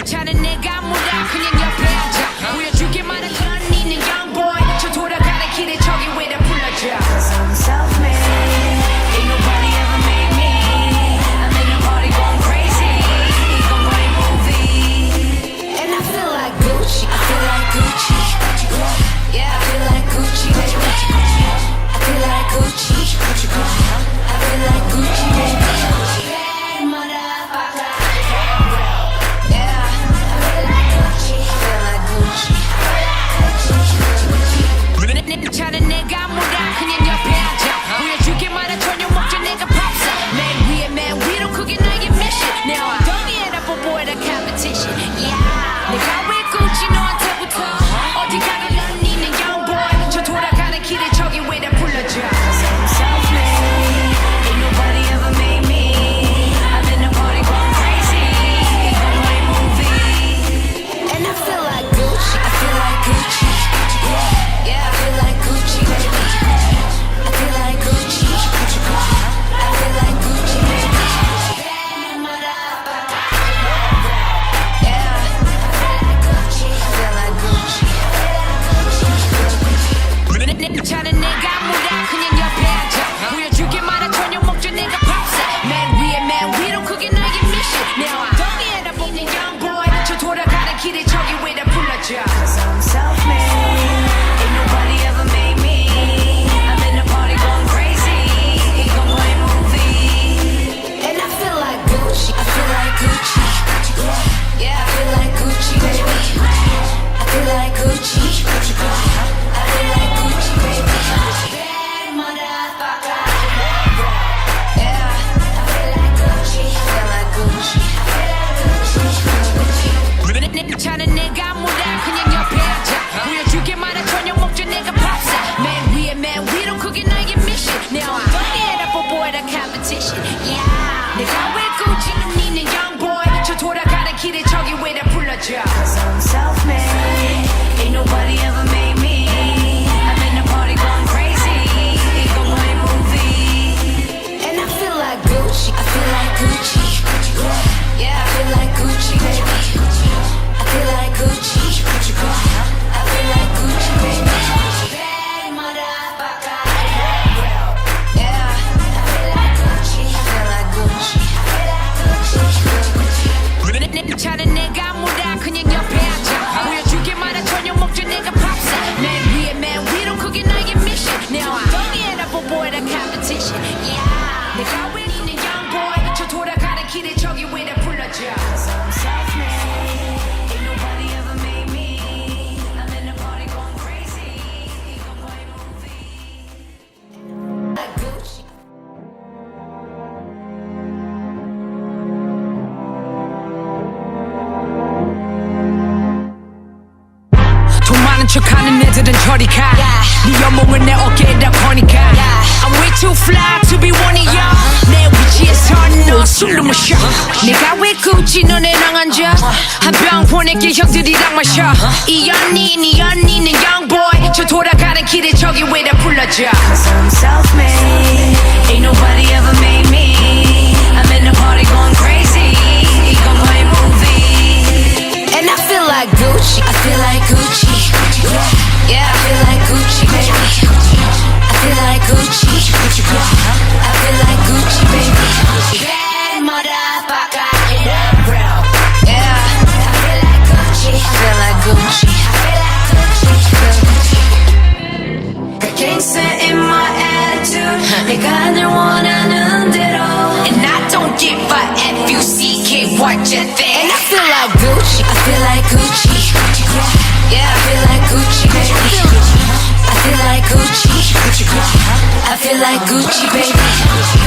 차는 내가 뭐라 그냥 옆에 앉아 보여주기만 한 건 있는 young boy 저 돌아가는 길에 저기 왜다 불러줘 Cause I'm self-made Ain't nobody ever made me I'm in the party going crazy 이건 뭐의 movie And I feel like Gucci I feel like Gucci Yeah I feel like Gucci baby I feel like Gucci I feel like Gucci baby 차는 내가 뭐라 그냥 옆에 앉아 보여주기만 한 전혀 목적 내가 popstar 맨 위에 맨 위로 그게 나의 mission Now I don't get up avoid a competition Yeah 내가 왜 Gucci 너한테부터 어디 가도 넌 있는 young boy 저 돌아가는 길에 저기 왜 다 불러줘 Cause I'm self-made Ain't nobody ever made me I'm in the party going crazy 이건 너의 movie And I feel like Gucci I feel like Gucci Yeah, I feel like Gucci, baby. I feel like Gucci. I feel like Gucci, baby. Yeah, I feel like Gucci. 차는 내가 뭐라 그냥 옆에 앉아 보여주기만 한 전혀 목적 내가 popstar 맨 위에 맨 위로 그게 나의 mission Now I don't get up on the young boy 저 돌아가는 길에 저기 왜 다 불러줘 Cause I'm self-made Nobody ever made me. I'm in the party going crazy. 이건 뭐의 movie. And I feel like Gucci. I feel like Gucci. Yeah, I feel like Gucci, baby. I feel like Gucci. I feel like Gucci, baby. Bad motherfucker. Yeah, I feel like Gucci. I feel like Gucci. 차는 내가 뭐라 그냥 옆에 앉아 보여주기만 한 전혀 목적 내가 popstar 맨 위에 맨 위로 그게 나의 mission Now I don't get up avoid a competition Yeah 내가 왜 Gucci 넌 있는 young boy 저 돌아가는 길에 저기 왜 다 불러줘 Cause I'm self-made Ain't nobody ever made me I'm in the party going crazy 이건 뭐의 movie And I feel like Gucci I feel like Gucci Yeah I feel like Gucci baby I feel like Gucci. I feel like Gucci, baby. Bad motherfucker. Yeah. I feel like Gucci. I feel like Gucci. 차는 내가 뭐라 그냥 옆에 앉아 보여주기만 한 전혀 목적 내가 popstar 맨 위에 맨 위로 그게 나의 mission Now I don't get up avoid a competition Yeah 내가 왜 있는 young boy 저 돌아가는 길에 저기 왜 다 불러줘 Cause I'm self-made 척하는 애들은 저리 가 네 연봉을 내 어깨에다 거니까 I'm way too fly to be one of y'all 내 위치에서 너 술로 마셔 내가 왜 굳이 너네랑 앉아 한 병 보낼게 형들이랑 마셔 이 연인은 young boy 저 돌아가는 길에 저기 왜 다 불러줘 Cause I'm self-made Ain't nobody ever made me I'm in the party going crazy 이건 뭐의 movie And I feel like Gucci I feel like Gucci Yeah, I feel like Gucci, baby. I feel like Gucci. I feel like Gucci, baby. Bad motherfucker. Yeah, I feel like Gucci. I feel like Gucci. Got gangsta in my attitude. 내가 늘 원하는 대로. And I don't give a F-U-C-K what you think. And I feel like Gucci. I feel like Gucci. Yeah, I feel like Gucci, baby. I feel like Gucci. I feel like Gucci, baby.